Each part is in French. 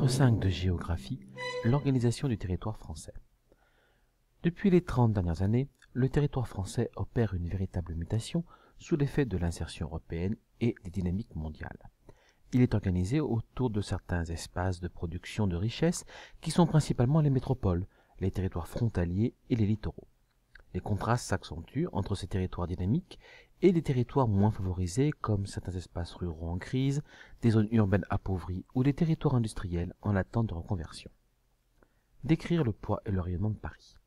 Chapitre 5 de Géographie, l'organisation du territoire français. Depuis les 30 dernières années, le territoire français opère une véritable mutation sous l'effet de l'insertion européenne et des dynamiques mondiales. Il est organisé autour de certains espaces de production de richesses qui sont principalement les métropoles, les territoires frontaliers et les littoraux. Les contrastes s'accentuent entre ces territoires dynamiques et des territoires moins favorisés comme certains espaces ruraux en crise, des zones urbaines appauvries ou des territoires industriels en attente de reconversion. Décrire le poids et le rayonnement de Paris.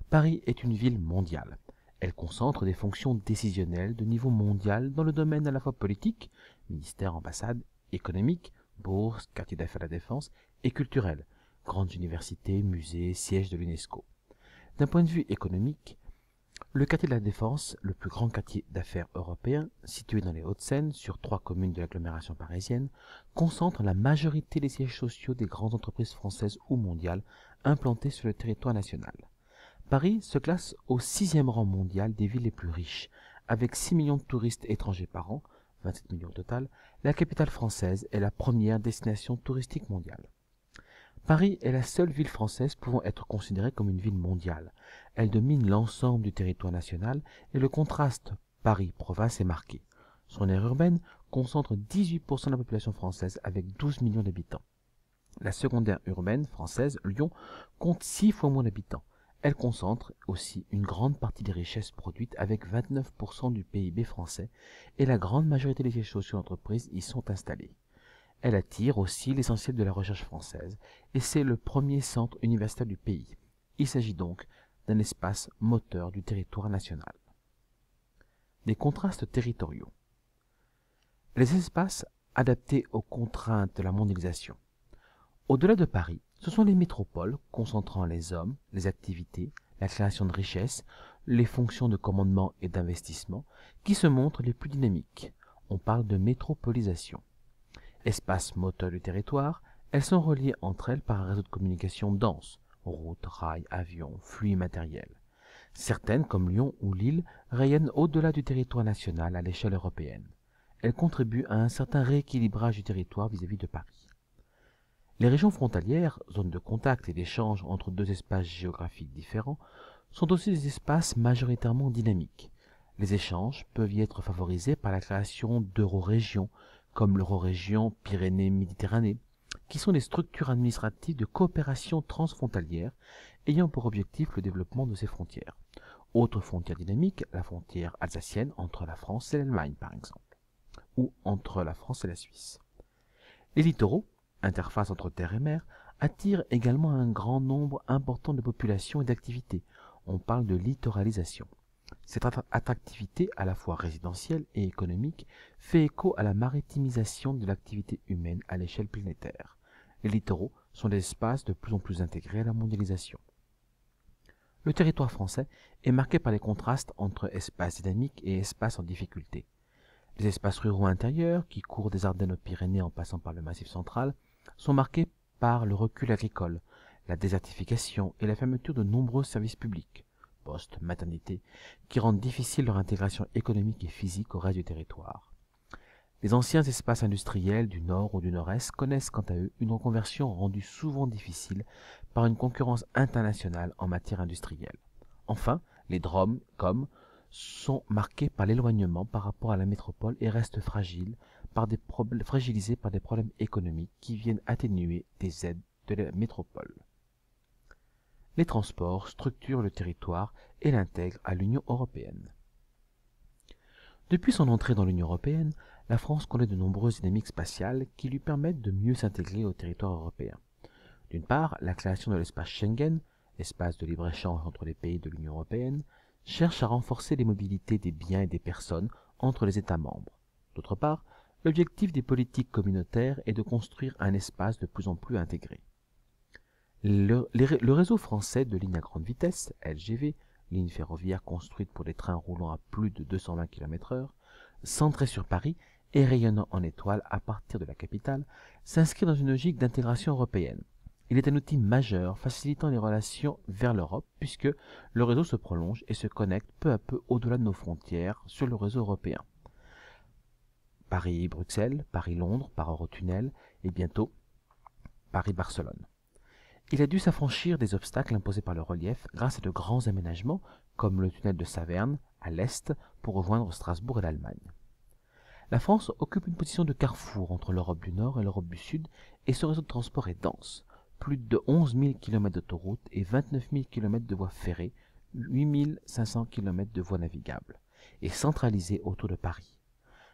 Paris est une ville mondiale. Elle concentre des fonctions décisionnelles de niveau mondial dans le domaine à la fois politique, ministère, ambassade, économique, bourse, quartier d'affaires de la défense, et culturel, grandes universités, musées, sièges de l'UNESCO. D'un point de vue économique, le quartier de la Défense, le plus grand quartier d'affaires européen, situé dans les Hauts-de-Seine, sur 3 communes de l'agglomération parisienne, concentre la majorité des sièges sociaux des grandes entreprises françaises ou mondiales implantées sur le territoire national. Paris se classe au 6e rang mondial des villes les plus riches. Avec 6 millions de touristes étrangers par an, 27 millions au total, la capitale française est la première destination touristique mondiale. Paris est la seule ville française pouvant être considérée comme une ville mondiale. Elle domine l'ensemble du territoire national et le contraste Paris-Province est marqué. Son aire urbaine concentre 18% de la population française avec 12 millions d'habitants. La seconde aire urbaine française, Lyon, compte 6 fois moins d'habitants. Elle concentre aussi une grande partie des richesses produites avec 29% du PIB français et la grande majorité des sièges sociaux d'entreprises y sont installés. Elle attire aussi l'essentiel de la recherche française et c'est le premier centre universitaire du pays. Il s'agit donc d'un espace moteur du territoire national. Des contrastes territoriaux. Les espaces adaptés aux contraintes de la mondialisation. Au-delà de Paris, ce sont les métropoles concentrant les hommes, les activités, la création de richesses, les fonctions de commandement et d'investissement qui se montrent les plus dynamiques. On parle de métropolisation. Espaces moteurs du territoire, elles sont reliées entre elles par un réseau de communication dense, routes, rails, avions, flux immatériels. Certaines, comme Lyon ou Lille, rayonnent au-delà du territoire national à l'échelle européenne. Elles contribuent à un certain rééquilibrage du territoire vis-à-vis de Paris. Les régions frontalières, zones de contact et d'échange entre deux espaces géographiques différents, sont aussi des espaces majoritairement dynamiques. Les échanges peuvent y être favorisés par la création d'eurorégions, comme l'Eurorégion Pyrénées-Méditerranée, qui sont des structures administratives de coopération transfrontalière ayant pour objectif le développement de ces frontières. Autre frontière dynamique, la frontière alsacienne entre la France et l'Allemagne, par exemple, ou entre la France et la Suisse. Les littoraux, interface entre terre et mer, attirent également un grand nombre important de populations et d'activités. On parle de littoralisation. Cette attractivité, à la fois résidentielle et économique, fait écho à la maritimisation de l'activité humaine à l'échelle planétaire. Les littoraux sont des espaces de plus en plus intégrés à la mondialisation. Le territoire français est marqué par les contrastes entre espaces dynamiques et espaces en difficulté. Les espaces ruraux intérieurs, qui courent des Ardennes aux Pyrénées en passant par le Massif central, sont marqués par le recul agricole, la désertification et la fermeture de nombreux services publics, postes, maternités, qui rendent difficile leur intégration économique et physique au reste du territoire. Les anciens espaces industriels du nord ou du nord-est connaissent quant à eux une reconversion rendue souvent difficile par une concurrence internationale en matière industrielle. Enfin, les DROM, sont marqués par l'éloignement par rapport à la métropole et restent fragilisés par des problèmes économiques qui viennent atténuer des aides de la métropole. Les transports structurent le territoire et l'intègrent à l'Union européenne. Depuis son entrée dans l'Union européenne, la France connaît de nombreuses dynamiques spatiales qui lui permettent de mieux s'intégrer au territoire européen. D'une part, la création de l'espace Schengen, espace de libre-échange entre les pays de l'Union européenne, cherche à renforcer les mobilités des biens et des personnes entre les États membres. D'autre part, l'objectif des politiques communautaires est de construire un espace de plus en plus intégré. Le réseau français de lignes à grande vitesse, LGV, ligne ferroviaire construite pour des trains roulant à plus de 220 km/h, centré sur Paris et rayonnant en étoile à partir de la capitale, s'inscrit dans une logique d'intégration européenne. Il est un outil majeur facilitant les relations vers l'Europe puisque le réseau se prolonge et se connecte peu à peu au-delà de nos frontières sur le réseau européen. Paris-Bruxelles, Paris-Londres par Eurotunnel et bientôt Paris-Barcelone. Il a dû s'affranchir des obstacles imposés par le relief grâce à de grands aménagements comme le tunnel de Saverne à l'est pour rejoindre Strasbourg et l'Allemagne. La France occupe une position de carrefour entre l'Europe du Nord et l'Europe du Sud et son réseau de transport est dense. Plus de 11 000 km d'autoroutes et 29 000 km de voies ferrées, 8 500 km de voies navigables, et centralisé autour de Paris.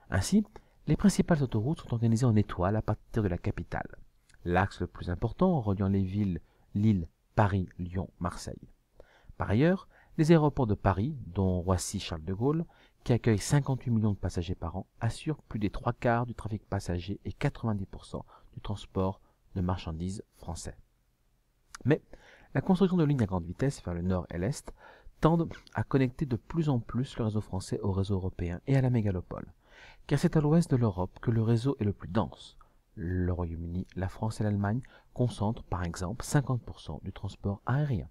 Ainsi, les principales autoroutes sont organisées en étoile à partir de la capitale. L'axe le plus important reliant les villes Lille, Paris, Lyon, Marseille. Par ailleurs, les aéroports de Paris, dont Roissy-Charles de Gaulle, qui accueillent 58 millions de passagers par an, assurent plus des 3/4 du trafic passager et 90% du transport de marchandises français. Mais la construction de lignes à grande vitesse vers le nord et l'est tendent à connecter de plus en plus le réseau français au réseau européen et à la mégalopole, car c'est à l'ouest de l'Europe que le réseau est le plus dense. Le Royaume-Uni, la France et l'Allemagne concentrent par exemple 50% du transport aérien.